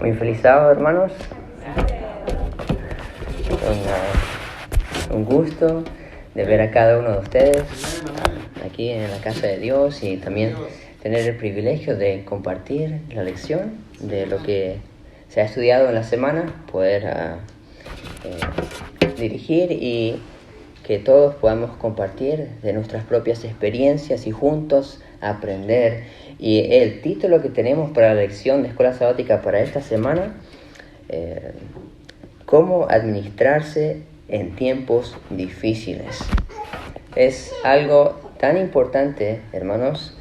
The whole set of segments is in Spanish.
Muy feliz sábado, hermanos. Un gusto de ver a cada uno de ustedes aquí en la casa de Dios y también tener el privilegio de compartir la lección de lo que se ha estudiado en la semana, poder dirigir y que todos podamos compartir de nuestras propias experiencias y juntos aprender. Y el título que tenemos para la lección de Escuela Sabática para esta semana, ¿cómo administrarse en tiempos difíciles? Es algo tan importante, hermanos.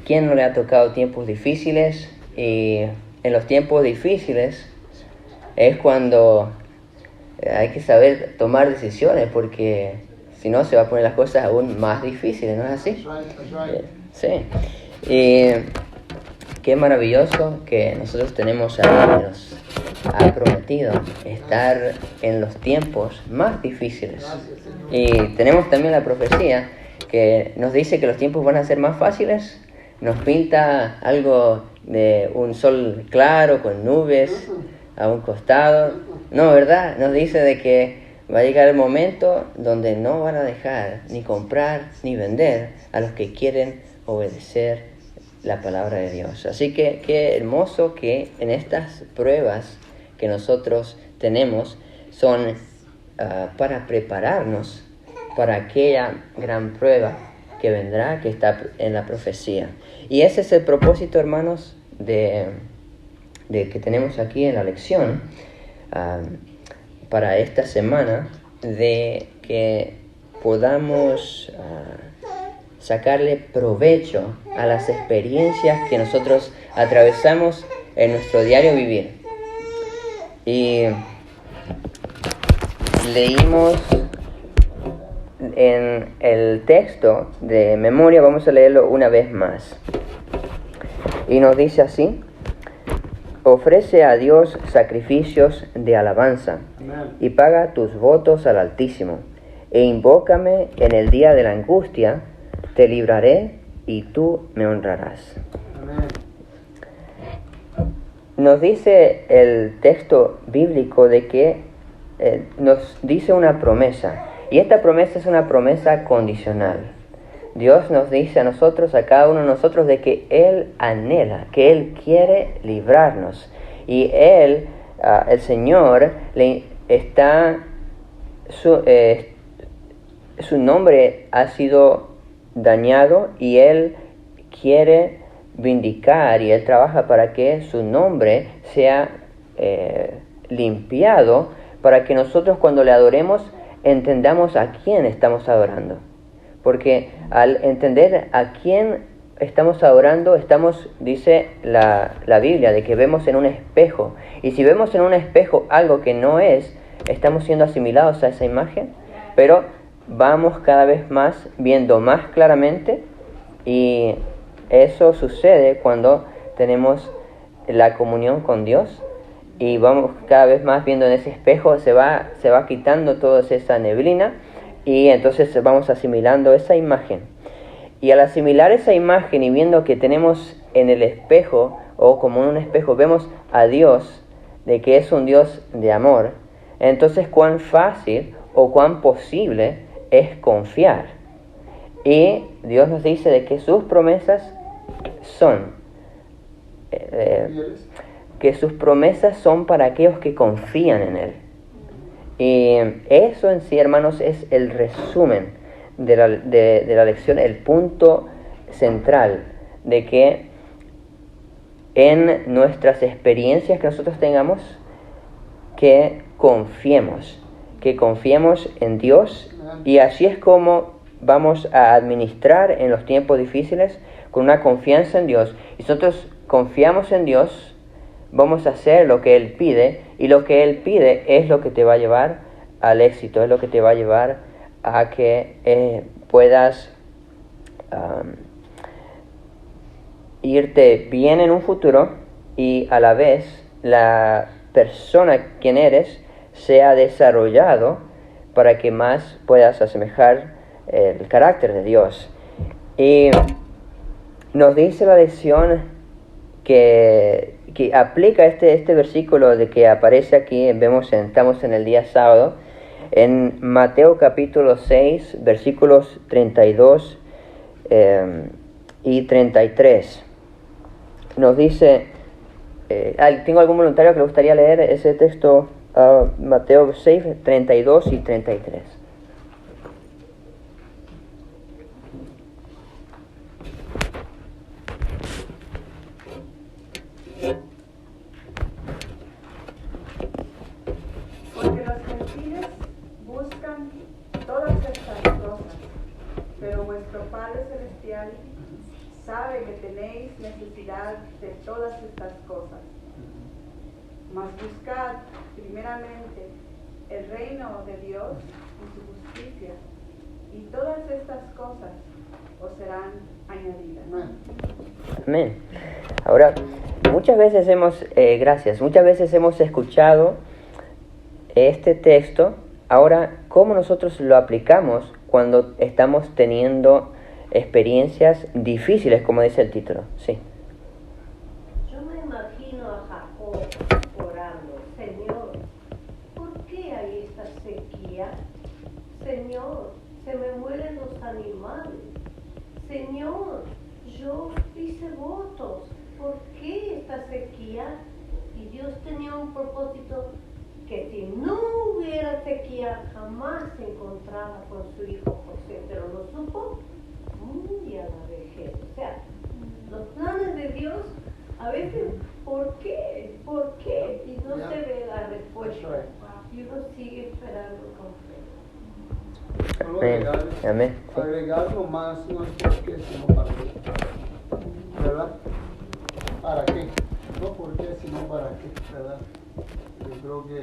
¿Quién no le ha tocado tiempos difíciles? Y en los tiempos difíciles es cuando hay que saber tomar decisiones, porque si no se va a poner las cosas aún más difíciles, ¿no es así? Sí. Y qué maravilloso que nosotros tenemos a Dios, que nos ha prometido estar en los tiempos más difíciles. Y tenemos también la profecía que nos dice que los tiempos van a ser más fáciles. Nos pinta algo de un sol claro con nubes a un costado. No, ¿verdad? Nos dice de que va a llegar el momento donde no van a dejar ni comprar ni vender a los que quieren obedecer la palabra de Dios. Así que qué hermoso que en estas pruebas que nosotros tenemos son para prepararnos para aquella gran prueba que vendrá, que está en la profecía. Y ese es el propósito, hermanos, de que tenemos aquí en la lección para esta semana, de que podamos sacarle provecho a las experiencias que nosotros atravesamos en nuestro diario vivir. Y leímos en el texto de memoria, vamos a leerlo una vez más. Y nos dice así: ofrece a Dios sacrificios de alabanza y paga tus votos al Altísimo, e invócame en el día de la angustia, te libraré y tú me honrarás. Amén. Nos dice el texto bíblico de que nos dice una promesa, y esta promesa es una promesa condicional. Dios nos dice a nosotros, a cada uno de nosotros, de que Él anhela, que Él quiere librarnos, y Él, el Señor, su nombre ha sido dañado y Él quiere vindicar, y Él trabaja para que su nombre sea limpiado, para que nosotros cuando le adoremos entendamos a quién estamos adorando. Porque al entender a quién estamos adorando, dice la Biblia, de que vemos en un espejo. Y si vemos en un espejo algo que no es, estamos siendo asimilados a esa imagen, pero vamos cada vez más viendo más claramente, y eso sucede cuando tenemos la comunión con Dios, y vamos cada vez más viendo en ese espejo, se va quitando toda esa neblina, y entonces vamos asimilando esa imagen. Y al asimilar esa imagen y viendo que tenemos en el espejo, o como en un espejo, vemos a Dios, de que es un Dios de amor, entonces cuán fácil o cuán posible es confiar. Y Dios nos dice de que sus promesas son para aquellos que confían en Él. Y eso en sí, hermanos, es el resumen de la lección, el punto central, de que en nuestras experiencias que nosotros tengamos, que confiemos en Dios, y así es como vamos a administrar en los tiempos difíciles, con una confianza en Dios. Y nosotros confiamos en Dios, vamos a hacer lo que Él pide, y lo que Él pide es lo que te va a llevar al éxito, es lo que te va a llevar a que puedas irte bien en un futuro, y a la vez la persona quien eres sea desarrollado para que más puedas asemejar el carácter de Dios. Y nos dice la lección que aplica este versículo de que aparece aquí, estamos en el día sábado, en Mateo capítulo 6, versículos 32 y 33. Nos dice, ¿tengo algún voluntario que le gustaría leer ese texto? Mateo 6, 32 y 33. Porque los gentiles buscan todas estas cosas, pero vuestro Padre Celestial sabe que tenéis necesidad de todas estas cosas. Mas buscad primeramente el reino de Dios y su justicia, y todas estas cosas os serán añadidas. Amén. Ahora, muchas veces hemos escuchado este texto. Ahora, ¿cómo nosotros lo aplicamos cuando estamos teniendo experiencias difíciles, como dice el título? Sí. Yo me imagino a Jacob orando: Señor, ¿por qué hay esta sequía? Señor, se me mueren los animales. Señor, yo hice votos, ¿por qué esta sequía? Y Dios tenía un propósito, que si no hubiera sequía jamás se encontraba con su hijo José, pero lo supo muy a la vejez. O sea, los planes de Dios a veces, ¿por qué? ¿Por qué? Y no se ve la respuesta. Y uno sigue esperando con fe. Solo Amén. agregarlo más, no es por qué, sino para qué. ¿Verdad? ¿Para qué? No por qué, sino para qué, ¿verdad? Yo creo que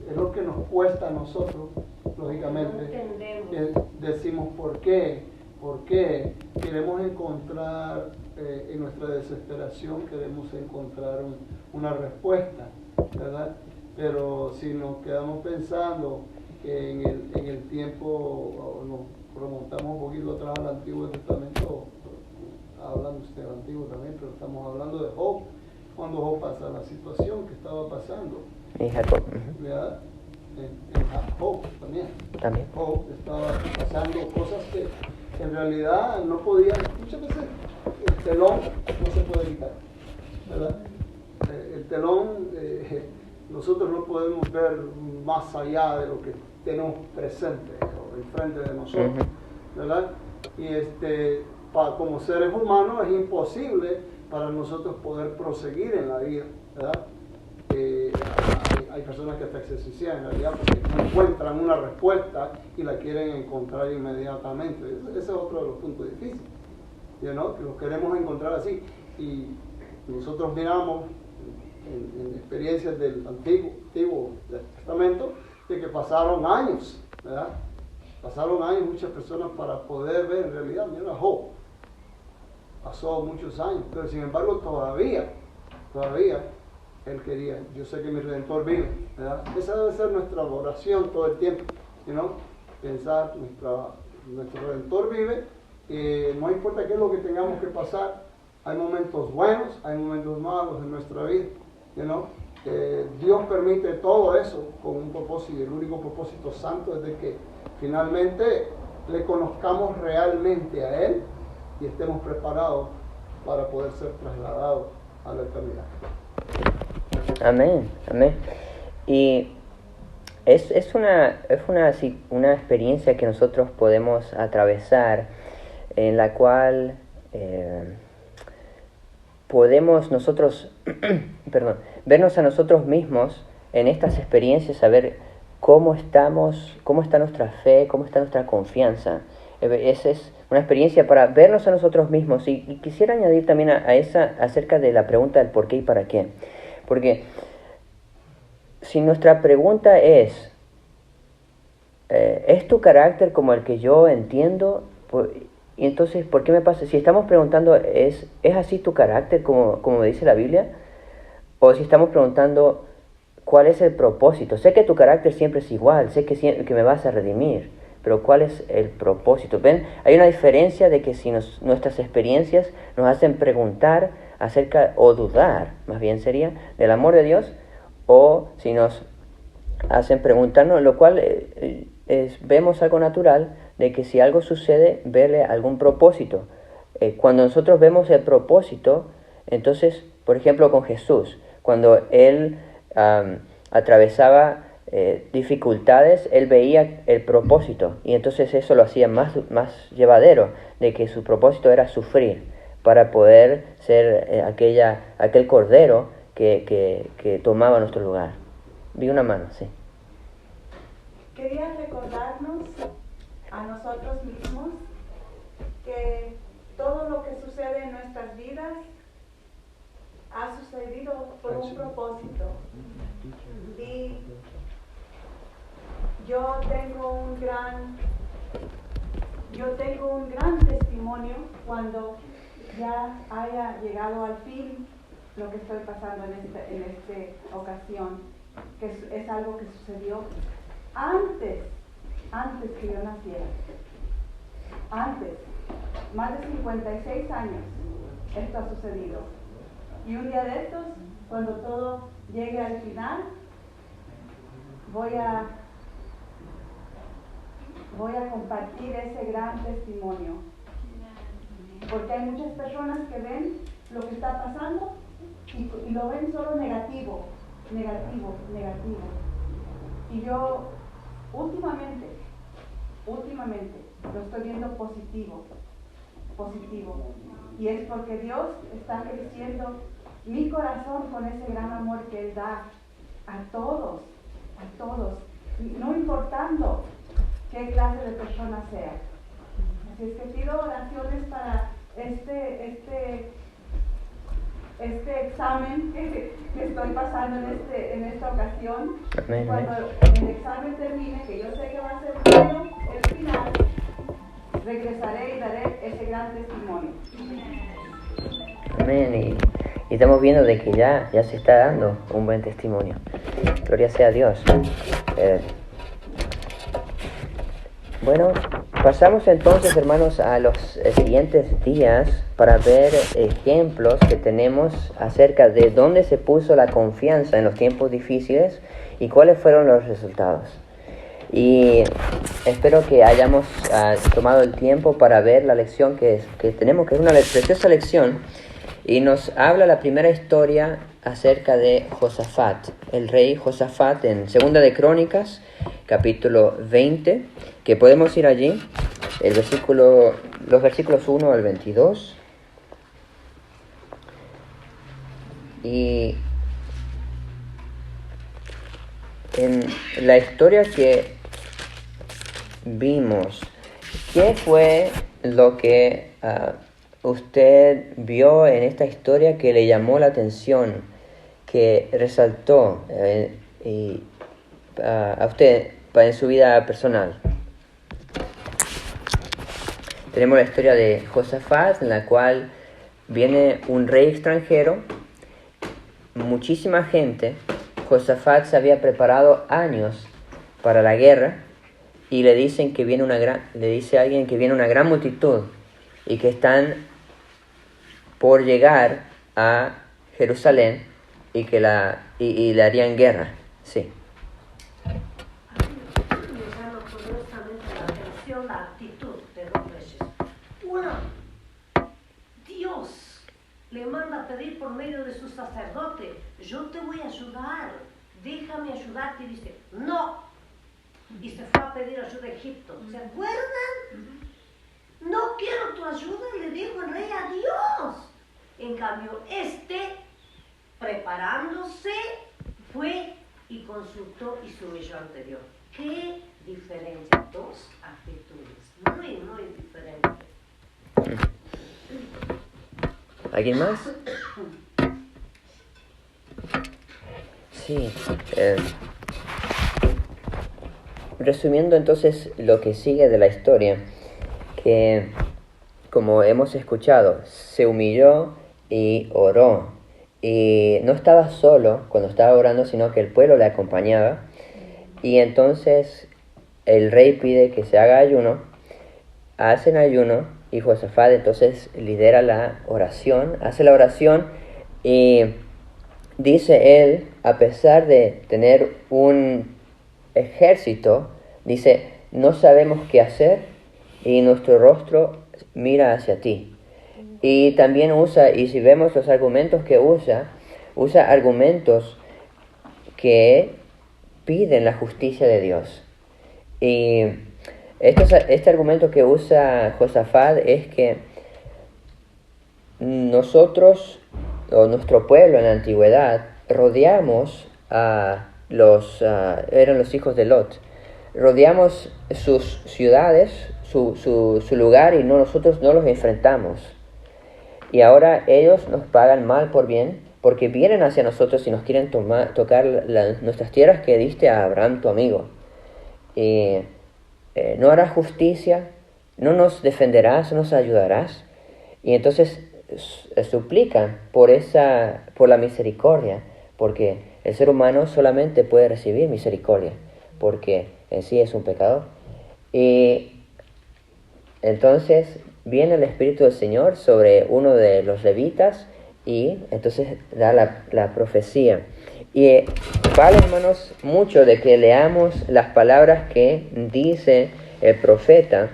es lo que nos cuesta a nosotros, lógicamente. No entendemos. Decimos por qué queremos encontrar, en nuestra desesperación, queremos encontrar una respuesta, ¿verdad? Pero si nos quedamos pensando que en el tiempo, o nos remontamos un poquito atrás al Antiguo Testamento, hablando usted del Antiguo también, pero estamos hablando de Job, cuando Job pasa la situación que estaba pasando. Y Jacob. ¿Verdad? En Job también. Job estaba pasando cosas que en realidad no podían, muchas veces el telón no se puede quitar, ¿verdad? El telón, nosotros no podemos ver más allá de lo que tenemos presente o enfrente de nosotros, ¿verdad? Y como seres humanos es imposible para nosotros poder proseguir en la vida, ¿verdad? Hay personas que hasta se suicidan en realidad porque no encuentran una respuesta y la quieren encontrar inmediatamente. Ese es otro de los puntos difíciles, ¿no? Que los queremos encontrar así. Y nosotros miramos en experiencias del Antiguo Testamento de que pasaron años, ¿verdad? Pasaron años muchas personas para poder ver en realidad. Mira, Job pasó muchos años, pero sin embargo todavía él quería, yo sé que mi Redentor vive, ¿verdad? Esa debe ser nuestra oración todo el tiempo, ¿no? Pensar, nuestro Redentor vive, no importa qué es lo que tengamos que pasar, hay momentos buenos, hay momentos malos en nuestra vida, ¿no? Dios permite todo eso con un propósito, y el único propósito santo es de que finalmente le conozcamos realmente a Él y estemos preparados para poder ser trasladados a la eternidad. Amén. Y es una experiencia que nosotros podemos atravesar, en la cual podemos nosotros vernos a nosotros mismos en estas experiencias, saber cómo está nuestra fe, cómo está nuestra confianza. Esa es una experiencia para vernos a nosotros mismos. Y quisiera añadir también a esa acerca de la pregunta del por qué y para qué. Porque si nuestra pregunta ¿es tu carácter como el que yo entiendo? Y entonces, ¿por qué me pasa? Si estamos preguntando, ¿es así tu carácter como me dice la Biblia? O si estamos preguntando, ¿cuál es el propósito? Sé que tu carácter siempre es igual, sé que me vas a redimir, pero ¿cuál es el propósito? ¿Ven? Hay una diferencia de que si nuestras experiencias nos hacen preguntar acerca, o dudar, más bien sería, del amor de Dios, o si nos hacen preguntarnos, lo cual vemos algo natural, de que si algo sucede, verle algún propósito. Cuando nosotros vemos el propósito, entonces, por ejemplo, con Jesús, cuando Él atravesaba dificultades, Él veía el propósito, y entonces eso lo hacía más llevadero, de que su propósito era sufrir, para poder ser aquel cordero que tomaba nuestro lugar. Vi una mano, sí. Quería recordarnos a nosotros mismos que todo lo que sucede en nuestras vidas ha sucedido por un propósito. Y yo tengo un gran testimonio cuando ya haya llegado al fin lo que estoy pasando en esta ocasión, que es algo que sucedió antes que yo naciera. Antes, más de 56 años, esto ha sucedido. Y un día de estos, cuando todo llegue al final, voy a compartir ese gran testimonio. Porque hay muchas personas que ven lo que está pasando y lo ven solo negativo. Y yo últimamente lo estoy viendo positivo. Y es porque Dios está creciendo mi corazón con ese gran amor que Él da a todos, no importando qué clase de persona sea. Así es que pido oraciones para este examen que estoy pasando en esta ocasión. Amén. Cuando el examen termine, que yo sé que va a ser bueno el final, regresaré y daré ese gran testimonio. Amén. Y estamos viendo de que ya se está dando un buen testimonio. Gloria sea a Dios. Bueno, pasamos entonces, hermanos, a los siguientes días para ver ejemplos que tenemos acerca de dónde se puso la confianza en los tiempos difíciles y cuáles fueron los resultados. Y espero que hayamos tomado el tiempo para ver la lección que tenemos, que es una preciosa lección, y nos habla la primera historia acerca de Josafat, el rey Josafat, en 2 de Crónicas, capítulo 20, que podemos ir allí, los versículos 1 al 22. Y en la historia que vimos, ¿qué fue lo que usted vio en esta historia que le llamó la atención, que resaltó a usted en su vida personal? Tenemos la historia de Josafat, en la cual viene un rey extranjero, muchísima gente. Josafat se había preparado años para la guerra, y le dice a alguien que viene una gran multitud y que están por llegar a Jerusalén y que le harían guerra. Sí. Me llama poderosamente la atención la actitud de los reyes. Uno, Dios le manda a pedir por medio de su sacerdote: yo te voy a ayudar, déjame ayudarte. Y dice: no. Y se fue a pedir ayuda a Egipto. ¿Se acuerdan? No quiero tu ayuda, le dijo el rey a Dios. En cambio, preparándose, fue y consultó y se humilló ante Dios. ¡Qué diferencia! Dos actitudes, muy diferentes. ¿Alguien más? Sí. Resumiendo entonces lo que sigue de la historia, que como hemos escuchado, se humilló y oró. Y no estaba solo cuando estaba orando, sino que el pueblo le acompañaba. Y entonces el rey pide que se haga ayuno, hacen ayuno y Josafat entonces lidera la oración, hace la oración y dice él, a pesar de tener un ejército, dice, no sabemos qué hacer y nuestro rostro mira hacia ti. Y también usa, y si vemos los argumentos que usa argumentos que piden la justicia de Dios. Y este argumento que usa Josafat es que nosotros, o nuestro pueblo en la antigüedad, rodeamos a eran los hijos de Lot. Rodeamos sus ciudades, su lugar, y nosotros no los enfrentamos. Y ahora ellos nos pagan mal por bien, porque vienen hacia nosotros y nos quieren tocar nuestras tierras que diste a Abraham, tu amigo. Y no harás justicia, no nos defenderás, no nos ayudarás. Y entonces suplican por la misericordia, porque el ser humano solamente puede recibir misericordia, porque en sí es un pecador. Y entonces viene el Espíritu del Señor sobre uno de los levitas y entonces da la profecía. Y vale, hermanos, mucho de que leamos las palabras que dice el profeta.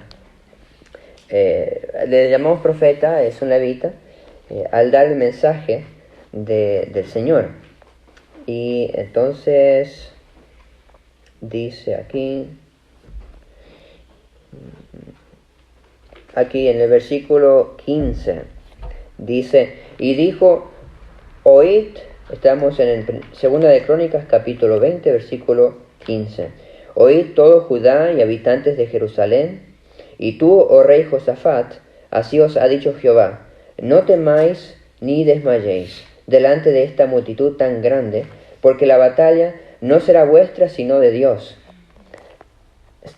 Le llamamos profeta, es un levita, al dar el mensaje del Señor. Y entonces dice aquí en el versículo 15, dice, y dijo, oíd, estamos en el 2 de Crónicas, capítulo 20, versículo 15, oíd todo Judá y habitantes de Jerusalén, y tú, oh rey Josafat, así os ha dicho Jehová, no temáis ni desmayéis delante de esta multitud tan grande, porque la batalla no será vuestra sino de Dios.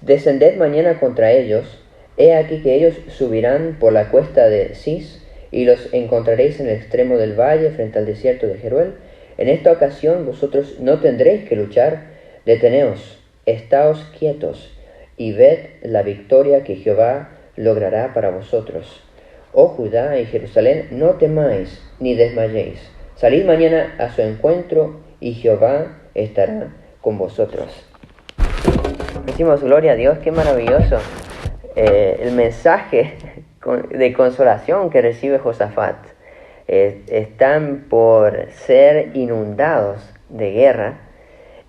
Descended mañana contra ellos, he aquí que ellos subirán por la cuesta de Cis, y los encontraréis en el extremo del valle frente al desierto de Jeruel. En esta ocasión vosotros no tendréis que luchar, deteneos, estáos quietos, y ved la victoria que Jehová logrará para vosotros. Oh Judá y Jerusalén, no temáis ni desmayéis. Salid mañana a su encuentro, y Jehová estará con vosotros. Decimos, gloria a Dios, qué maravilloso el mensaje de consolación que recibe Josafat. Están por ser inundados de guerra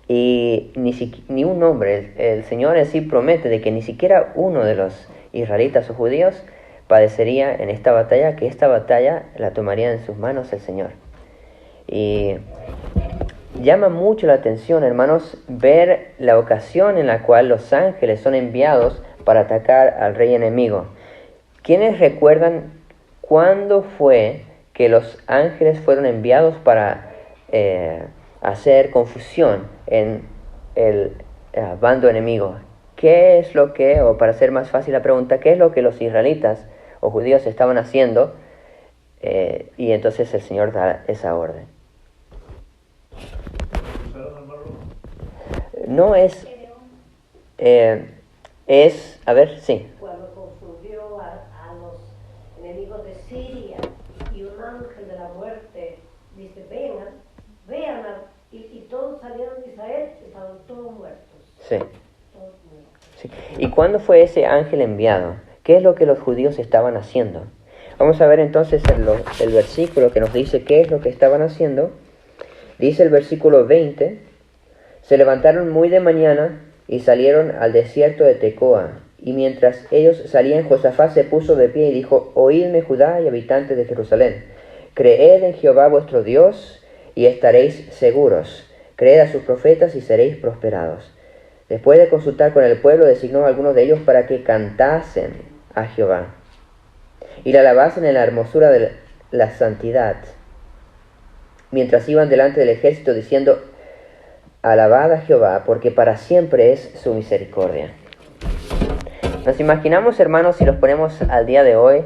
y ni un hombre, el Señor en sí promete de que ni siquiera uno de los israelitas o judíos padecería en esta batalla, que esta batalla la tomaría en sus manos el Señor. Y llama mucho la atención, hermanos, ver la ocasión en la cual los ángeles son enviados para atacar al rey enemigo. ¿Quiénes recuerdan cuándo fue que los ángeles fueron enviados para hacer confusión en el bando enemigo? ¿Qué es lo que, o para hacer más fácil la pregunta, qué es lo que los israelitas o judíos estaban haciendo? Y entonces el Señor da esa orden. No es... a ver, sí. Cuando confundió a los enemigos de Siria y un ángel de la muerte dice, vean, y todos salieron de Israel, estaban todos muertos. Sí. Todos muertos. Sí. ¿Y cuándo fue ese ángel enviado? ¿Qué es lo que los judíos estaban haciendo? Vamos a ver entonces el versículo que nos dice qué es lo que estaban haciendo. Dice el versículo 20, se levantaron muy de mañana y salieron al desierto de Tecoa. Y mientras ellos salían, Josafat se puso de pie y dijo, oídme Judá y habitantes de Jerusalén, creed en Jehová vuestro Dios y estaréis seguros. Creed a sus profetas y seréis prosperados. Después de consultar con el pueblo, designó a algunos de ellos para que cantasen a Jehová y le alabasen en la hermosura de la santidad, mientras iban delante del ejército diciendo, alabad a Jehová, porque para siempre es su misericordia. Nos imaginamos, hermanos, si los ponemos al día de hoy,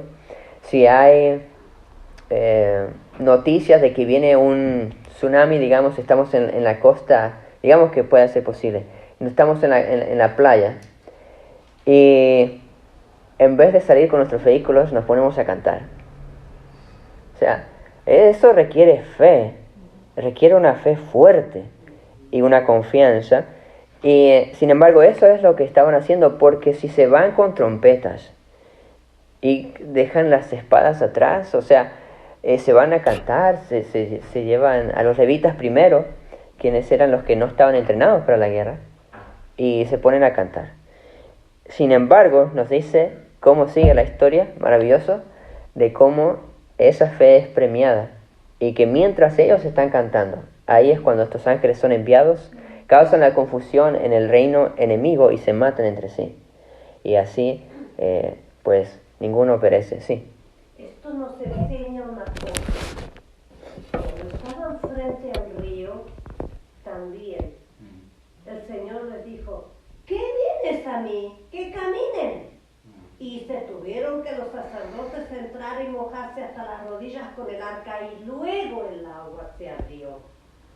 si hay noticias de que viene un tsunami, digamos, estamos en la costa, digamos que pueda ser posible, estamos en la playa, y en vez de salir con nuestros vehículos nos ponemos a cantar. O sea, eso requiere fe, requiere una fe fuerte y una confianza. Y sin embargo eso es lo que estaban haciendo, porque si se van con trompetas y dejan las espadas atrás, o sea, se van a cantar, se llevan a los levitas primero, quienes eran los que no estaban entrenados para la guerra, y se ponen a cantar. Sin embargo, nos dice cómo sigue la historia, maravilloso, de cómo esa fe es premiada, y que mientras ellos están cantando, ahí es cuando estos ángeles son enviados, causan la confusión en el reino enemigo y se matan entre sí. Y así, pues, ninguno perece, sí. Esto nos enseña una cosa. Cuando estaban frente al río, también el Señor les dijo: ¿qué vienes a mí? ¡Que caminen! Y se tuvieron que los sacerdotes entrar y mojarse hasta las rodillas con el arca, y luego el agua se abrió.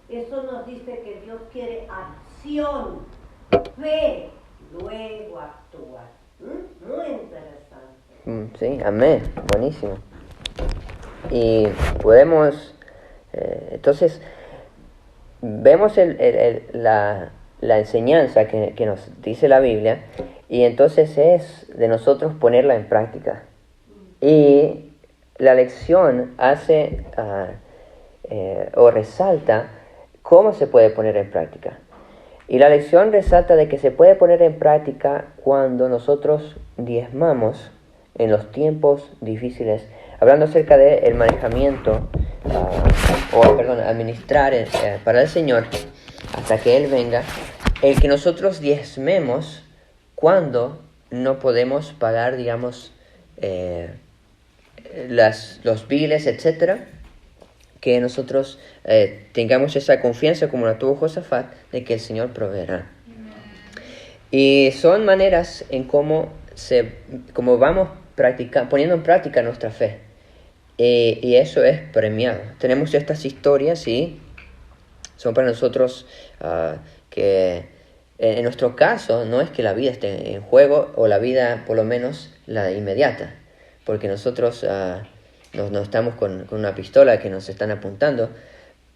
Eso nos dice que Dios quiere acción, fe, luego actúa. Muy interesante. Sí, amén, buenísimo. Y podemos, entonces, vemos la enseñanza que nos dice la Biblia, y entonces es de nosotros ponerla en práctica. Y la lección hace o resalta cómo se puede poner en práctica. Y la lección resalta de que se puede poner en práctica cuando nosotros diezmamos en los tiempos difíciles, hablando acerca del manejamiento, administrar para el Señor hasta que Él venga, el que nosotros diezmemos cuando no podemos pagar, digamos, los biles, etcétera, que nosotros tengamos esa confianza como la tuvo Josafat, de que el Señor proveerá. Y son maneras en cómo vamos poniendo en práctica nuestra fe. Y eso es premiado. Tenemos estas historias y son para nosotros que en nuestro caso no es que la vida esté en juego, o la vida por lo menos la inmediata, porque nosotros no estamos con una pistola que nos están apuntando,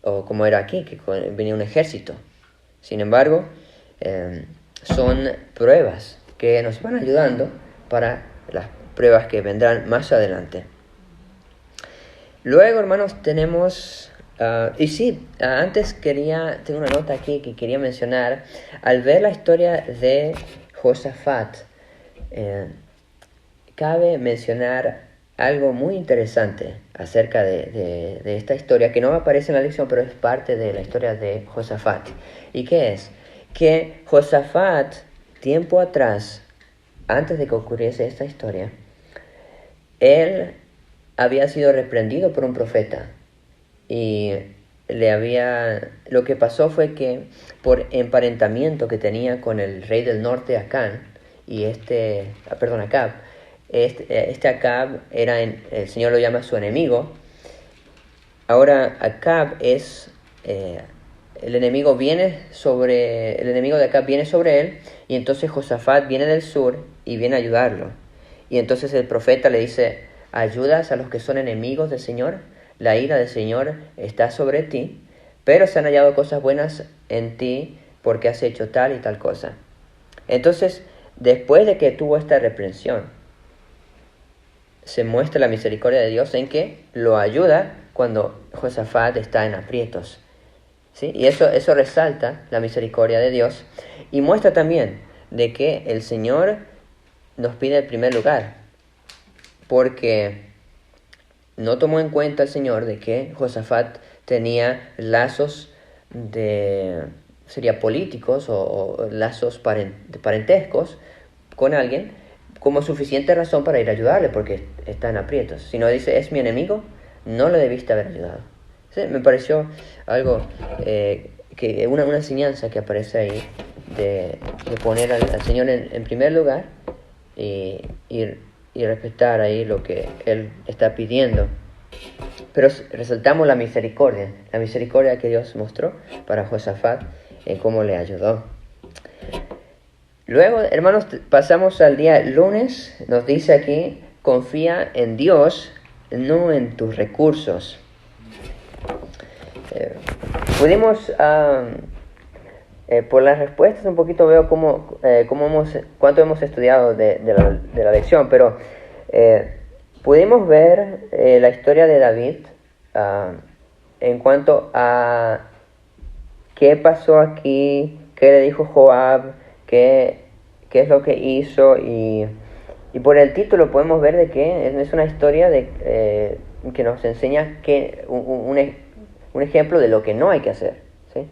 o como era aquí, que venía un ejército. Sin embargo, son pruebas que nos van ayudando para las pruebas que vendrán más adelante. Luego, hermanos, tenemos... antes tengo una nota aquí que quería mencionar. Al ver la historia de Josafat, cabe mencionar algo muy interesante acerca de esta historia, que no aparece en la lección, pero es parte de la historia de Josafat. ¿Y qué es? Que Josafat, tiempo atrás, antes de que ocurriese esta historia, él había sido reprendido por un profeta. Y lo que pasó fue que por emparentamiento que tenía con el rey del norte, Acab, este Acab el Señor lo llama su enemigo. Ahora Acab el enemigo de Acab viene sobre él, y entonces Josafat viene del sur y viene a ayudarlo. Y entonces el profeta le dice: ¿ayudas a los que son enemigos del Señor? La ira del Señor está sobre ti, pero se han hallado cosas buenas en ti porque has hecho tal y tal cosa. Entonces, después de que tuvo esta reprensión, se muestra la misericordia de Dios en que lo ayuda cuando Josafat está en aprietos. ¿Sí? Y eso resalta la misericordia de Dios, y muestra también de que el Señor nos pide el primer lugar, porque no tomó en cuenta el Señor de que Josafat tenía lazos políticos o lazos parentescos con alguien, como suficiente razón para ir a ayudarle, porque está en aprietos. Si no dice: es mi enemigo, no le debiste haber ayudado. ¿Sí? Me pareció algo, una enseñanza que aparece ahí, de poner al Señor en primer lugar y respetar ahí lo que Él está pidiendo. Pero resaltamos la misericordia que Dios mostró para Josafat en cómo le ayudó. Luego, hermanos, pasamos al día lunes. Nos dice aquí, confía en Dios, no en tus recursos. Pudimos, por las respuestas un poquito veo cuánto hemos estudiado de la lección, pero pudimos ver la historia de David en cuanto a qué pasó aquí, qué le dijo Joab, qué es lo que hizo, y por el título podemos ver de que es una historia que nos enseña un ejemplo de lo que no hay que hacer, ¿sí?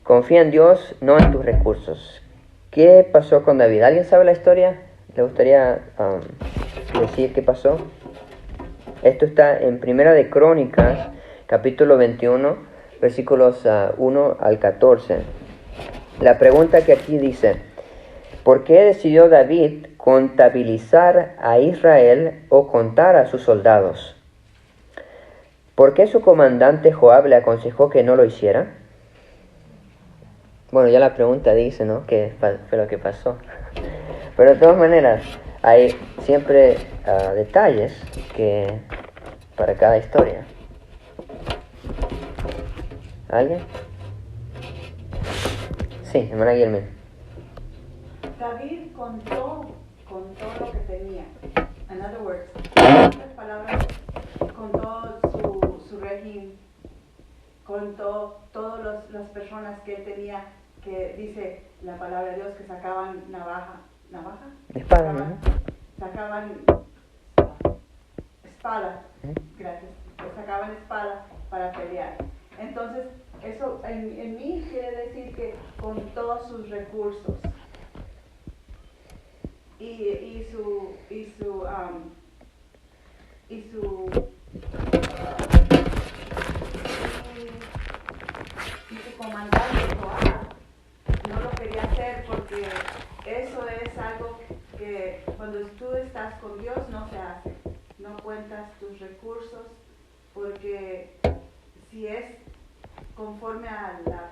Confía en Dios, no en tus recursos. ¿Qué pasó con David? ¿Alguien sabe la historia? ¿Le gustaría decir qué pasó? Esto está en Primera de Crónicas, capítulo 21, versículos 1 al 14. La pregunta que aquí dice: ¿por qué decidió David contabilizar a Israel o contar a sus soldados? ¿Por qué su comandante Joab le aconsejó que no lo hiciera? Bueno, ya la pregunta dice, ¿no?, qué fue lo que pasó. Pero de todas maneras, hay siempre detalles para cada historia. ¿Alguien? Sí, hermana Guillermo. David contó lo que tenía. In other words, en otras palabras, contó su régimen, contó todas las personas que él tenía, que dice la palabra de Dios, que sacaban espada, sacaban espada, gracias, sacaban espada para pelear. Entonces, eso en mí quiere decir que con todos sus recursos y su comandante Joab no lo quería hacer, porque eso es algo que cuando tú estás con Dios no se hace. No cuentas tus recursos, porque si es conforme a la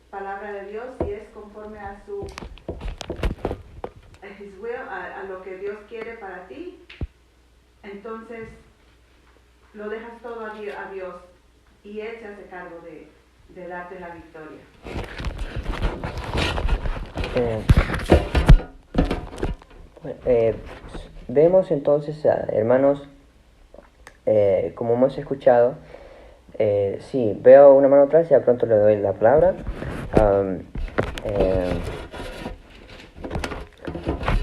palabra de Dios, si es conforme a His will, a lo que Dios quiere para ti, entonces lo dejas todo a Dios y Él se hace cargo de darte la victoria. Vemos entonces, hermanos, como hemos escuchado, sí, veo una mano atrás, ya pronto le doy la palabra.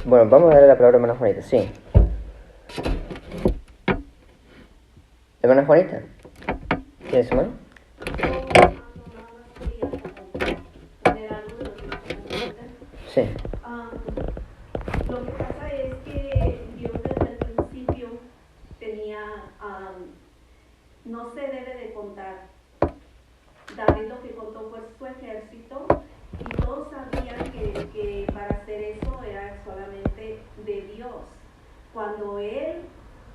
Bueno, vamos a darle la palabra a hermana Juanita, sí. Hermana Juanita, ¿tienes su mano? Sí. Lo que pasa es que Dios desde el principio tenía, no se debe de contar. David lo que contó fue su ejército, y todos sabían que para hacer eso era solamente de Dios, cuando Él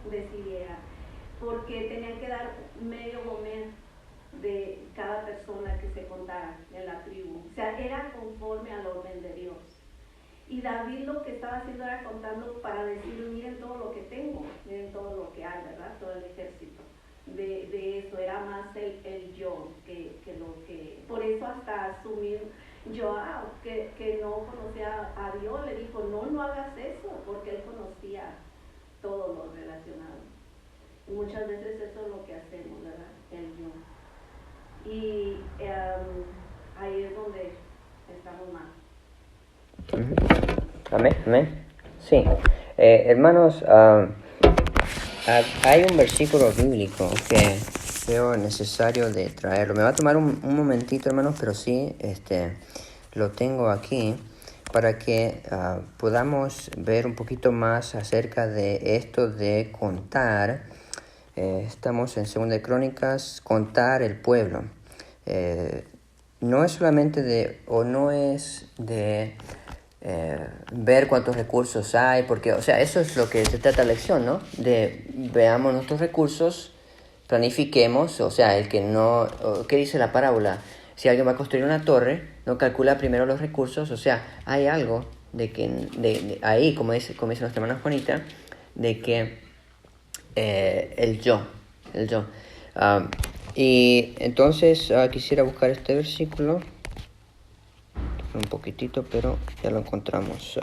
decidiera, porque tenían que dar medio gomer de cada persona que se contara en la tribu. O sea, era conforme al orden de Dios. Y David lo que estaba haciendo era contando para decir: miren todo lo que tengo, miren todo lo que hay, ¿verdad? Todo el ejército. De eso era más el yo que lo que... Por eso hasta asumir Joab, que no conocía a Dios, le dijo: no hagas eso, porque él conocía todo lo relacionado. Y muchas veces eso es lo que hacemos, ¿verdad? El yo. Y ahí es donde estamos mal. Amén. Sí. Hermanos, hay un versículo bíblico que veo necesario de traerlo. Me va a tomar un momentito, hermanos, pero sí, lo tengo aquí para que podamos ver un poquito más acerca de esto de contar. Estamos en 2 de Crónicas, contar el pueblo. No es solamente no es de ver cuántos recursos hay, porque, o sea, eso es lo que se trata la lección, ¿no? De veamos nuestros recursos, planifiquemos, o sea, ¿qué dice la parábola? Si alguien va a construir una torre, no calcula primero los recursos, o sea, hay algo ahí, como dice nuestra hermana Juanita, de que el yo. Y entonces quisiera buscar este versículo un poquitito, pero ya lo encontramos.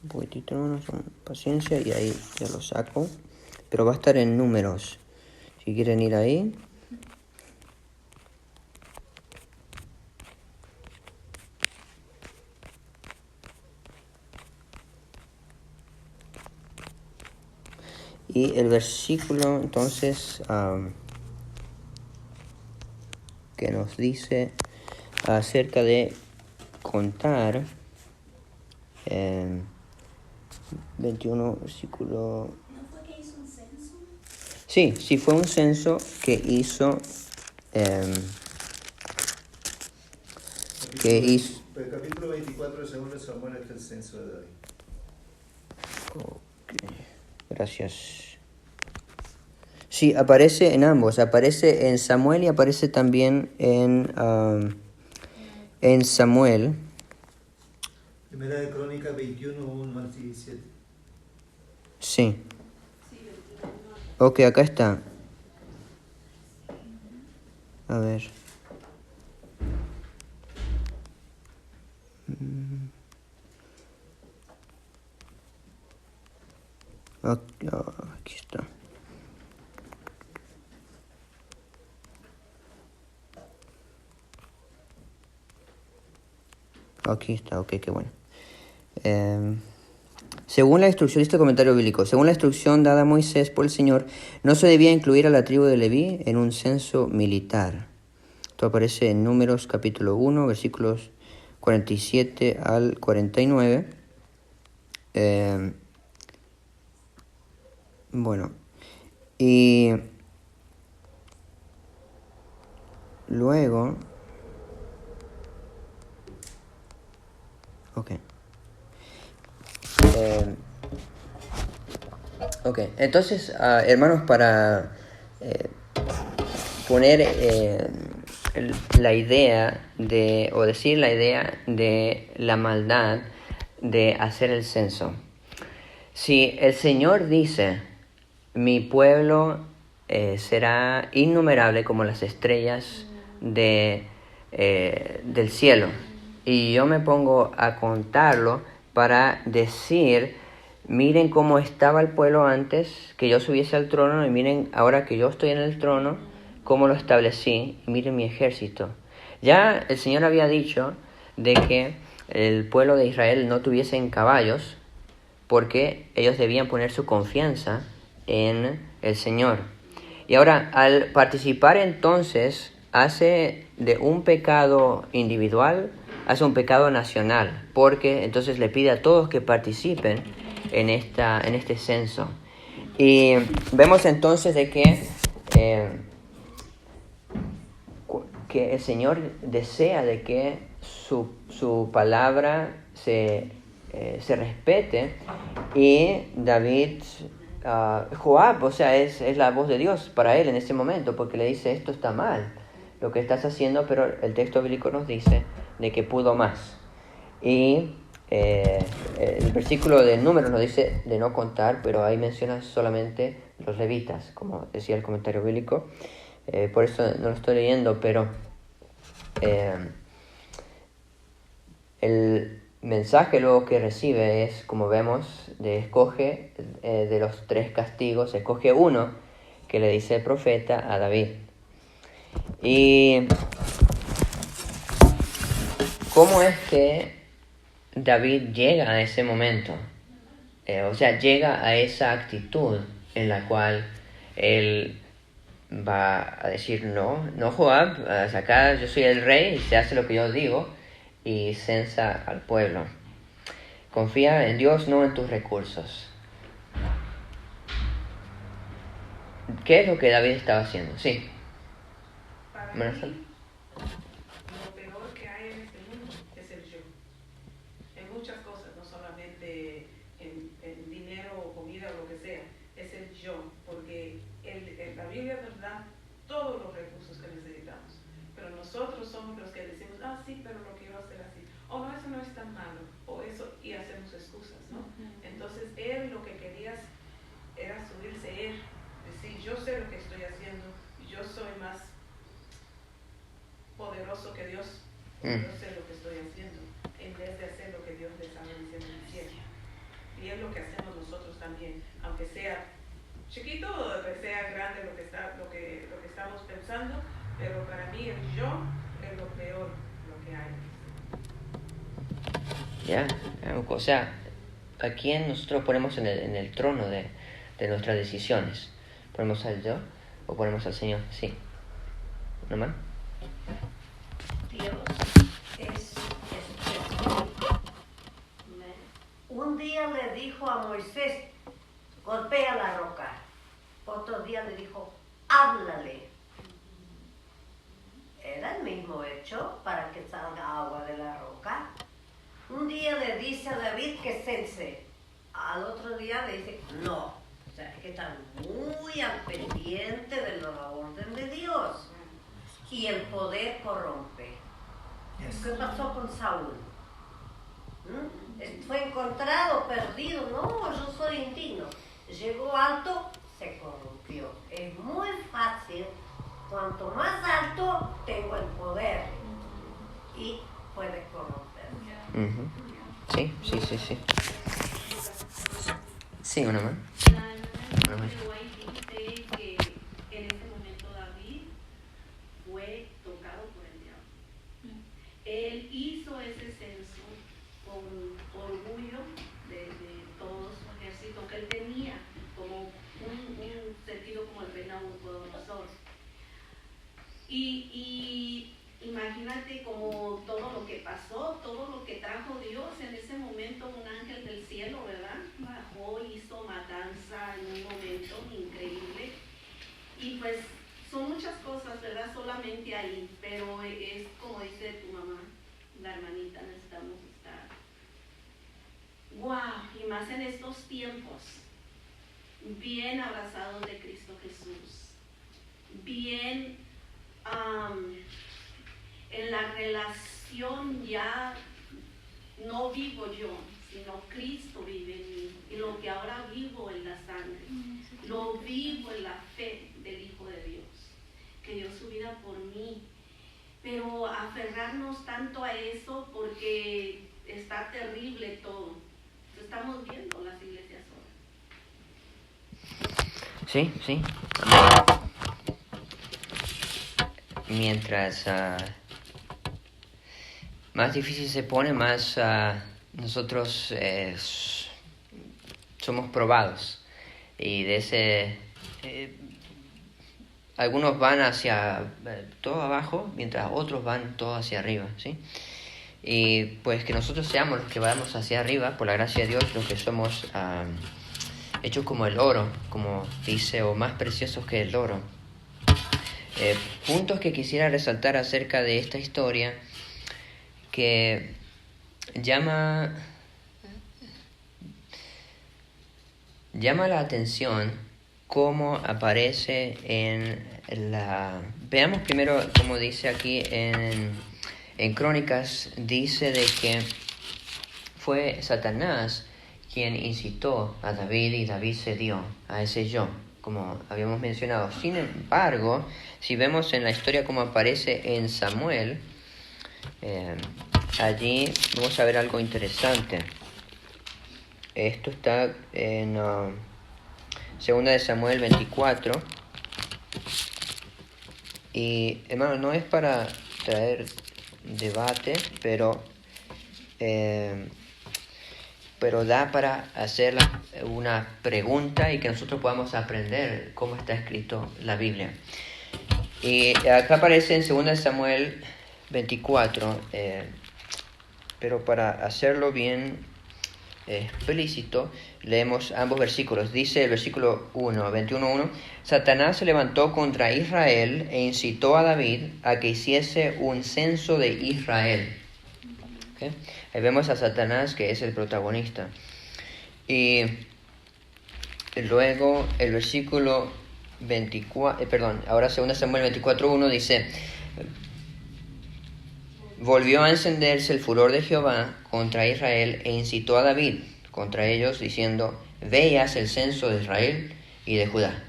Un poquitito, hermanos, con paciencia, y ahí ya lo saco. Pero va a estar en Números. Si quieren ir ahí. Y el versículo, entonces, que nos dice acerca de contar, 21, versículo... ¿No fue que hizo un censo? Sí, fue un censo que hizo... El capítulo 24 de 2 Samuel es el censo de David. Okay. Gracias. Sí, aparece en ambos. Aparece en Samuel y aparece también en Samuel. Primera de Crónica 21, 1 al 17. Sí. Ok, acá está. A ver. Aquí está. Aquí está, ok, qué bueno. Según la instrucción, este comentario bíblico, según la instrucción dada a Moisés por el Señor, no se debía incluir a la tribu de Leví en un censo militar. Esto aparece en Números capítulo 1, versículos 47 al 49. Bueno, y luego... Ok, entonces, hermanos, para poner la idea de, o decir la idea de la maldad de hacer el censo. Si el Señor dice, mi pueblo será innumerable como las estrellas del cielo, y yo me pongo a contarlo para decir, miren cómo estaba el pueblo antes que yo subiese al trono, y miren ahora que yo estoy en el trono, cómo lo establecí, y miren mi ejército. Ya el Señor había dicho de que el pueblo de Israel no tuviesen caballos, porque ellos debían poner su confianza en el Señor. Y ahora, al participar entonces, hace de un pecado individual, hace un pecado nacional, porque entonces le pide a todos que participen en este censo. Y vemos entonces de que el Señor desea de que su palabra se respete, y David, Joab, o sea, es la voz de Dios para él en este momento, porque le dice, esto está mal, lo que estás haciendo, pero el texto bíblico nos dice de que pudo más. Y el versículo de Números nos dice de no contar, pero ahí menciona solamente los levitas, como decía el comentario bíblico. Por eso no lo estoy leyendo, pero el mensaje luego que recibe es, como vemos, escoge de los 3 castigos, escoge uno que le dice el profeta a David. Y ¿cómo es que David llega a ese momento? O sea, llega a esa actitud en la cual él va a decir, no Joab, acá yo soy el rey y se hace lo que yo digo, y censa al pueblo. Confía en Dios, no en tus recursos. ¿Qué es lo que David estaba haciendo? Sí. lo peor que hay en este mundo es el yo. En muchas cosas, no solamente en dinero o comida o lo que sea, es el yo, porque la Biblia nos da todos los recursos que necesitamos, pero nosotros somos los que decimos, sí, pero lo quiero hacer así, o no, eso no es tan malo, o eso, y hacemos excusas, ¿no? Entonces él lo que quería era subirse él, decir, yo sé lo que estoy haciendo, yo soy más poderoso que Dios, yo sé lo que estoy haciendo, en vez de hacer lo que Dios le estaba diciendo en el cielo. Y es lo que hacemos nosotros también, aunque sea chiquito o que sea grande lo que estamos pensando, pero para mí el yo es lo peor, lo que hay. O sea, ¿a quién nosotros ponemos en el trono de nuestras decisiones? ¿Ponemos al yo o ponemos al Señor? Sí. ¿No más? Dios es un día le dijo a Moisés, golpea la roca. Otro día le dijo, háblale. Era el mismo hecho para que salga agua de la roca. Un día le dice a David que cese. Al otro día le dice, no. O sea, hay que estar muy al pendiente de la orden de Dios. Y el poder corrompe. ¿Qué pasó con Saúl? Fue encontrado, perdido. No, yo soy indigno. Llegó alto, se corrompió. Es muy fácil. Cuanto más alto, tengo el poder. Y puede corromper. Sí. Sí, una más. Dice que en ese momento David fue tocado por el diablo. Él hizo ese censo con orgullo de todo su ejército que él tenía, como un sentido como el rey Nabucodonosor. Y imagínate como todo lo que pasó, todo lo que trajo Dios en ese momento, un ángel del cielo, ¿verdad? Bajó, hizo matanza en un momento increíble. Y pues son muchas cosas, ¿verdad? Solamente ahí, pero es como dice tu mamá, la hermanita, necesitamos estar. ¡Wow! Y más en estos tiempos, bien abrazados de Cristo Jesús, bien en la relación ya no vivo yo, sino Cristo vive en mí. Y lo que ahora vivo en la sangre, lo vivo en la fe del Hijo de Dios, que dio su vida por mí. Pero aferrarnos tanto a eso porque está terrible todo. Estamos viendo las iglesias ahora. Sí. Mientras más difícil se pone, más nosotros somos probados. Y de ese algunos van hacia todo abajo, mientras otros van todo hacia arriba, ¿sí? Y pues que nosotros seamos los que vamos hacia arriba, por la gracia de Dios, los que somos hechos como el oro, como dice, o más preciosos que el oro. Puntos que quisiera resaltar acerca de esta historia que llama la atención cómo aparece en la... Veamos primero cómo dice aquí en Crónicas, dice de que fue Satanás quien incitó a David y David cedió a ese yo, como habíamos mencionado. Sin embargo, si vemos en la historia cómo aparece en Samuel, allí vamos a ver algo interesante. Esto está en 2 de Samuel 24. Y, hermano, no es para traer debate, pero da para hacer una pregunta y que nosotros podamos aprender cómo está escrito la Biblia. Y acá aparece en 2 de Samuel 24, pero para hacerlo bien explícito, leemos ambos versículos. Dice el versículo 21:1, Satanás se levantó contra Israel e incitó a David a que hiciese un censo de Israel. ¿Okay? Ahí vemos a Satanás, que es el protagonista. Y luego el versículo 24, ahora 2 Samuel 24:1 dice: volvió a encenderse el furor de Jehová contra Israel e incitó a David contra ellos, diciendo: ve y haz el censo de Israel y de Judá.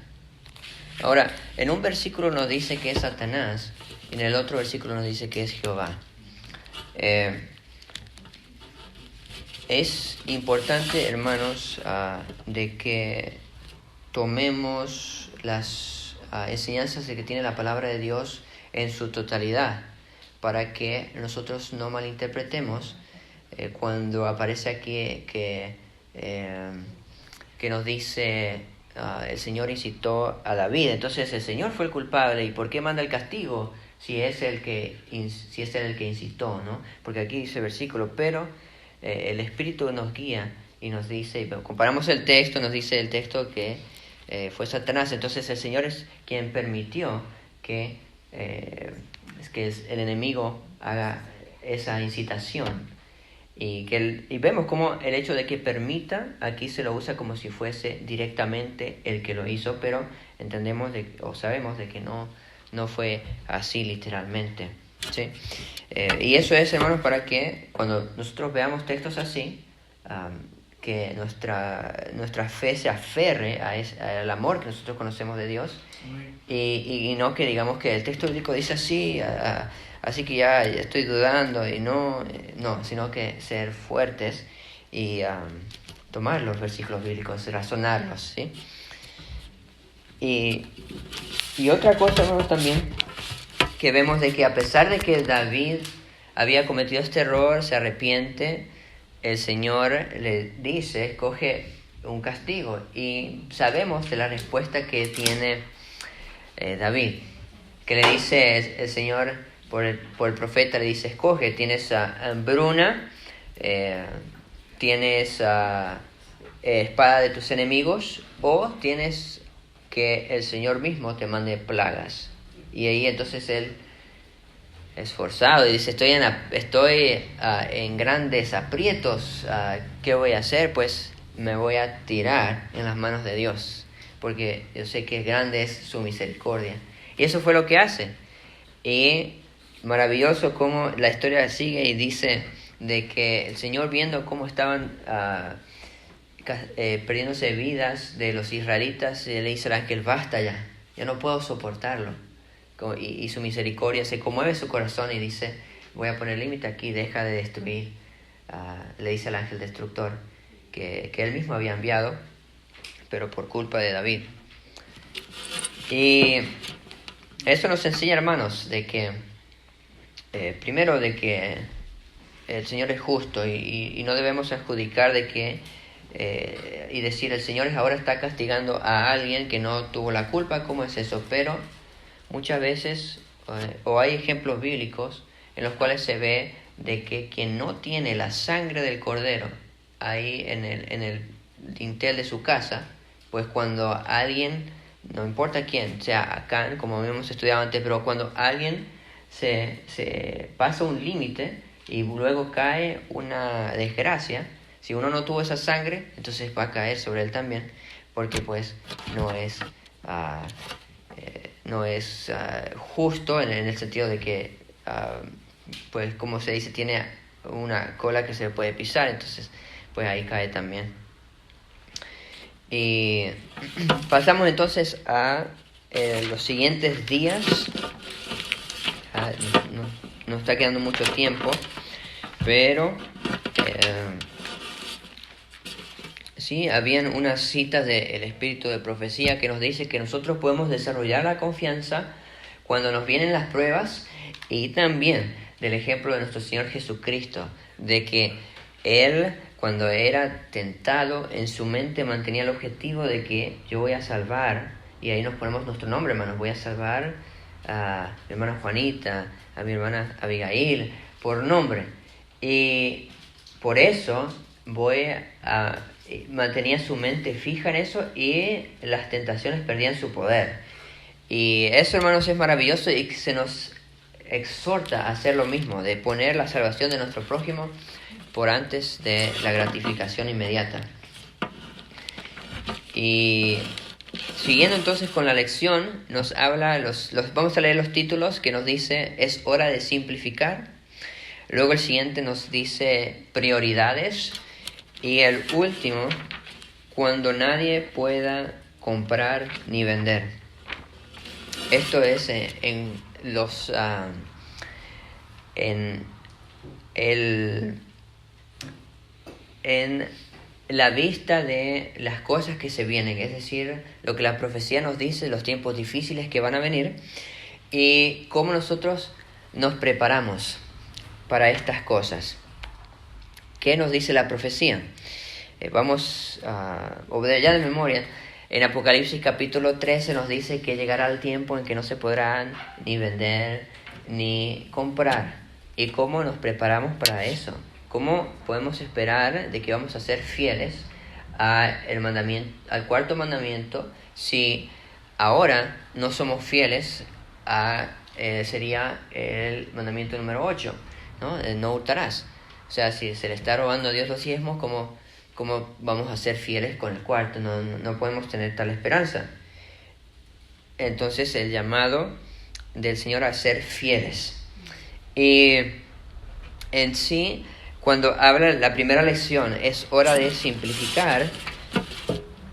Ahora, en un versículo nos dice que es Satanás, y en el otro versículo nos dice que es Jehová. Es importante, hermanos, de que tomemos las enseñanzas de que tiene la palabra de Dios en su totalidad, para que nosotros no malinterpretemos cuando aparece aquí que nos dice el Señor incitó a David. Entonces el Señor fue el culpable, ¿y por qué manda el castigo si es él el que incitó, ¿no? Porque aquí dice el versículo, pero el Espíritu nos guía y nos dice, y comparamos el texto, nos dice el texto que fue Satanás. Entonces el Señor es quien permitió que el enemigo haga esa incitación. Y vemos cómo el hecho de que permita, aquí se lo usa como si fuese directamente el que lo hizo, pero entendemos sabemos de que no fue así literalmente, ¿sí? Y eso es, hermanos, para que cuando nosotros veamos textos así, que nuestra fe se aferre al amor que nosotros conocemos de Dios, y no que digamos que el texto bíblico dice así, así que ya estoy dudando, y no, sino que ser fuertes y tomar los versículos bíblicos, razonarlos, ¿sí? Y otra cosa, hermanos, también, que vemos de que a pesar de que David había cometido este error, se arrepiente, el Señor le dice, escoge un castigo, y sabemos de la respuesta que tiene David, que le dice el Señor por el profeta, le dice, escoge, tienes hambruna, tienes espada de tus enemigos, o tienes que el Señor mismo te mande plagas. Y ahí entonces él, esforzado, y dice, estoy en grandes aprietos, ¿qué voy a hacer? Pues me voy a tirar en las manos de Dios, porque yo sé que grande es su misericordia. Y eso fue lo que hace. Y maravilloso cómo la historia sigue y dice de que el Señor, viendo cómo estaban perdiéndose vidas de los israelitas, le dice al ángel, basta ya no puedo soportarlo. Y su misericordia se conmueve su corazón y dice, voy a poner límite aquí, deja de destruir. Le dice al ángel destructor que él mismo había enviado, pero por culpa de David. Y eso nos enseña, hermanos, de que primero de que el Señor es justo, y no debemos adjudicar de que y decir el Señor ahora está castigando a alguien que no tuvo la culpa. ¿Cómo es eso? Pero muchas veces o hay ejemplos bíblicos en los cuales se ve de que quien no tiene la sangre del cordero ahí en el dintel de su casa, pues cuando alguien, no importa quién, sea Acán, como hemos estudiado antes, pero cuando alguien se pasa un límite y luego cae una desgracia, si uno no tuvo esa sangre, entonces va a caer sobre él también, porque pues no es justo en el sentido de que, pues como se dice, tiene una cola que se puede pisar, entonces pues ahí cae también. Y pasamos entonces a los siguientes días. No está quedando mucho tiempo, pero sí, habían unas citas del espíritu de profecía que nos dice que nosotros podemos desarrollar la confianza cuando nos vienen las pruebas, y también del ejemplo de nuestro Señor Jesucristo, de que Él, cuando era tentado, en su mente mantenía el objetivo de que yo voy a salvar, y ahí nos ponemos nuestro nombre, hermanos, voy a salvar a mi hermana Juanita, a mi hermana Abigail, por nombre. Y por eso mantenía su mente fija en eso y las tentaciones perdían su poder. Y eso, hermanos, es maravilloso y se nos exhorta a hacer lo mismo, de poner la salvación de nuestro prójimo por antes de la gratificación inmediata. Y siguiendo entonces con la lección, nos habla, vamos a leer los títulos que nos dice, es hora de simplificar. Luego el siguiente nos dice prioridades. Y el último, cuando nadie pueda comprar ni vender. Esto es en la vista de las cosas que se vienen, es decir, lo que la profecía nos dice, los tiempos difíciles que van a venir y cómo nosotros nos preparamos para estas cosas. ¿Qué nos dice la profecía? Vamos a obtener ya de memoria. En Apocalipsis capítulo 13 nos dice que llegará el tiempo en que no se podrán ni vender ni comprar. ¿Y cómo nos preparamos para eso? ¿Cómo podemos esperar de que vamos a ser fieles al cuarto mandamiento si ahora no somos fieles sería el mandamiento número 8, ¿no? No hurtarás. O sea, si se le está robando a Dios los diezmos, ¿cómo vamos a ser fieles con el cuarto? No podemos tener tal esperanza. Entonces, el llamado del Señor a ser fieles. Y en sí, cuando habla la primera lección, es hora de simplificar,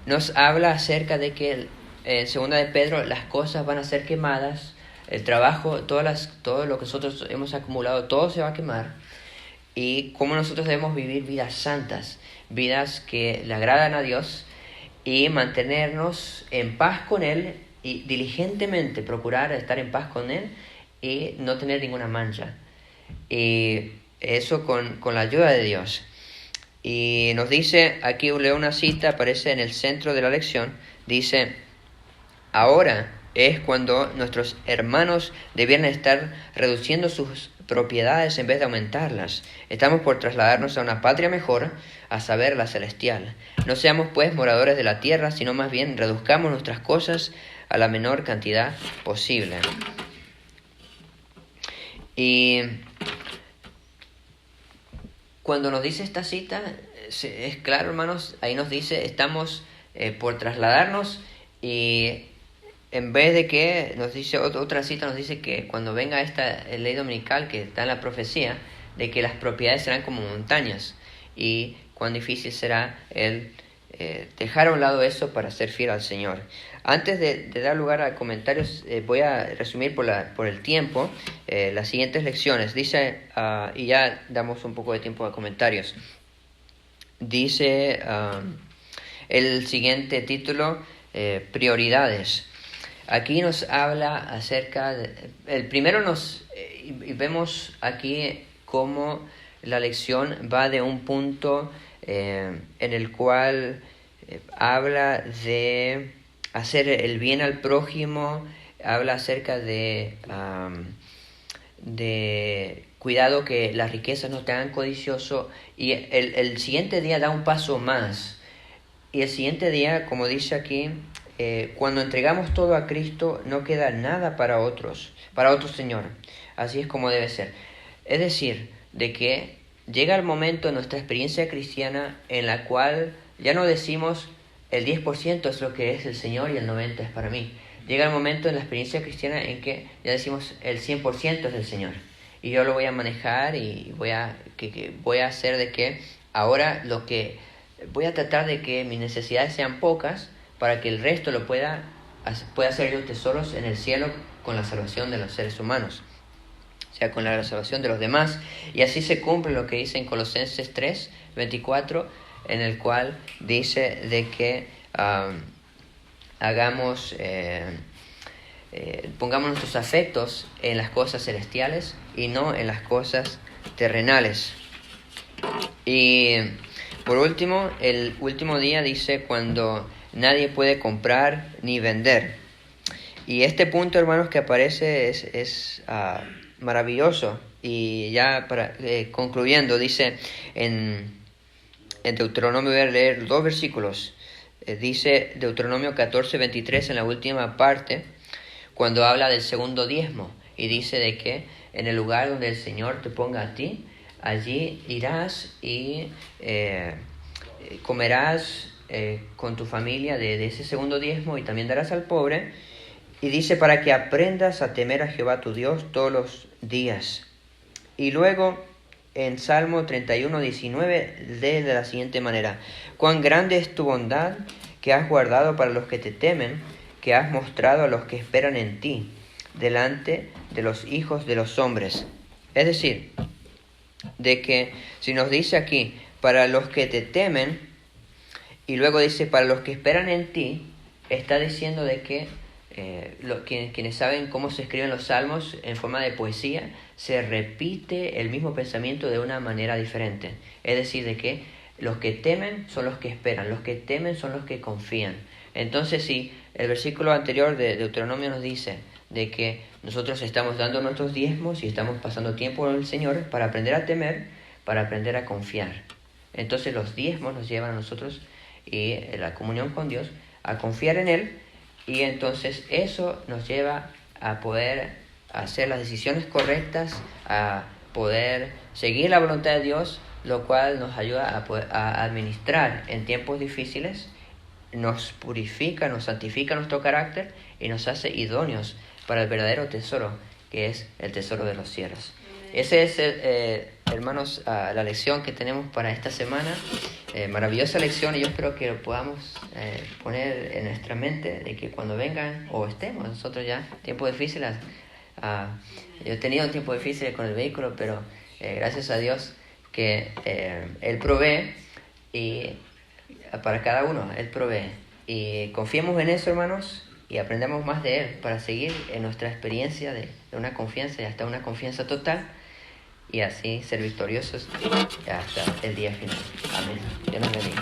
nos habla acerca de que en segunda de Pedro las cosas van a ser quemadas, el trabajo, todo lo que nosotros hemos acumulado, todo se va a quemar. Y cómo nosotros debemos vivir vidas santas, vidas que le agradan a Dios y mantenernos en paz con Él y diligentemente procurar estar en paz con Él y no tener ninguna mancha. Y eso con la ayuda de Dios. Y nos dice, aquí leo una cita, aparece en el centro de la lección, dice, ahora es cuando nuestros hermanos debieran estar reduciendo sus propiedades en vez de aumentarlas. Estamos por trasladarnos a una patria mejor, a saber, la celestial. No seamos pues moradores de la tierra, sino más bien reduzcamos nuestras cosas a la menor cantidad posible. Y cuando nos dice esta cita, es claro, hermanos, ahí nos dice, estamos por trasladarnos y en vez de que, nos dice otra cita, nos dice que cuando venga esta ley dominical que está en la profecía, de que las propiedades serán como montañas y cuán difícil será el dejar a un lado eso para ser fiel al Señor. Antes de dar lugar a comentarios, voy a resumir por el tiempo las siguientes lecciones. Dice, y ya damos un poco de tiempo a comentarios. Dice el siguiente título, prioridades. Aquí nos habla acerca el primero y vemos aquí cómo la lección va de un punto en el cual habla de hacer el bien al prójimo, habla acerca de cuidado que las riquezas no te hagan codicioso, y el siguiente día da un paso más. Y el siguiente día, como dice aquí, cuando entregamos todo a Cristo, no queda nada para otro Señor. Así es como debe ser. Es decir, de que llega el momento en nuestra experiencia cristiana en la cual ya no decimos el 10% es lo que es el Señor y el 90% es para mí. Llega el momento en la experiencia cristiana en que ya decimos el 100% es del Señor. Y yo lo voy a manejar y voy a hacer de que ahora voy a tratar de que mis necesidades sean pocas, para que el resto lo pueda hacer yo tesoros en el cielo con la salvación de los seres humanos, o sea, con la salvación de los demás. Y así se cumple lo que dice en Colosenses 3:24, en el cual dice de que pongamos nuestros afectos en las cosas celestiales y no en las cosas terrenales. Y por último, el último día dice cuando nadie puede comprar ni vender. Y este punto, hermanos, que aparece es maravilloso. Y ya concluyendo, dice en en Deuteronomio voy a leer 2 versículos. Dice Deuteronomio 14:23 en la última parte, cuando habla del segundo diezmo, y dice de que en el lugar donde el Señor te ponga a ti, allí irás y comerás con tu familia de ese segundo diezmo, y también darás al pobre. Y dice, para que aprendas a temer a Jehová tu Dios todos los días. Y luego en Salmo 31:19 lee de la siguiente manera: cuán grande es tu bondad que has guardado para los que te temen, que has mostrado a los que esperan en ti, delante de los hijos de los hombres. Es decir, de que si nos dice aquí, para los que te temen, y luego dice, para los que esperan en ti, está diciendo de que quienes saben cómo se escriben los salmos en forma de poesía, se repite el mismo pensamiento de una manera diferente. Es decir, de que los que temen son los que esperan, los que temen son los que confían. Entonces, si el versículo anterior de Deuteronomio nos dice de que nosotros estamos dando nuestros diezmos y estamos pasando tiempo con el Señor para aprender a temer, para aprender a confiar. Entonces los diezmos nos llevan a nosotros y la comunión con Dios a confiar en Él, y entonces eso nos lleva a poder hacer las decisiones correctas, a poder seguir la voluntad de Dios, lo cual nos ayuda a administrar en tiempos difíciles, nos purifica, nos santifica nuestro carácter y nos hace idóneos para el verdadero tesoro, que es el tesoro de los cielos. Esa es, hermanos, la lección que tenemos para esta semana. Maravillosa lección, y yo espero que lo podamos poner en nuestra mente, de que cuando vengan o estemos nosotros ya tiempos difíciles. Yo he tenido un tiempo difícil con el vehículo, pero gracias a Dios que Él provee, y para cada uno Él provee. Y confiemos en eso, hermanos, y aprendamos más de Él para seguir en nuestra experiencia de una confianza y hasta una confianza total, y así ser victoriosos hasta el día final. Amén. Dios nos bendiga.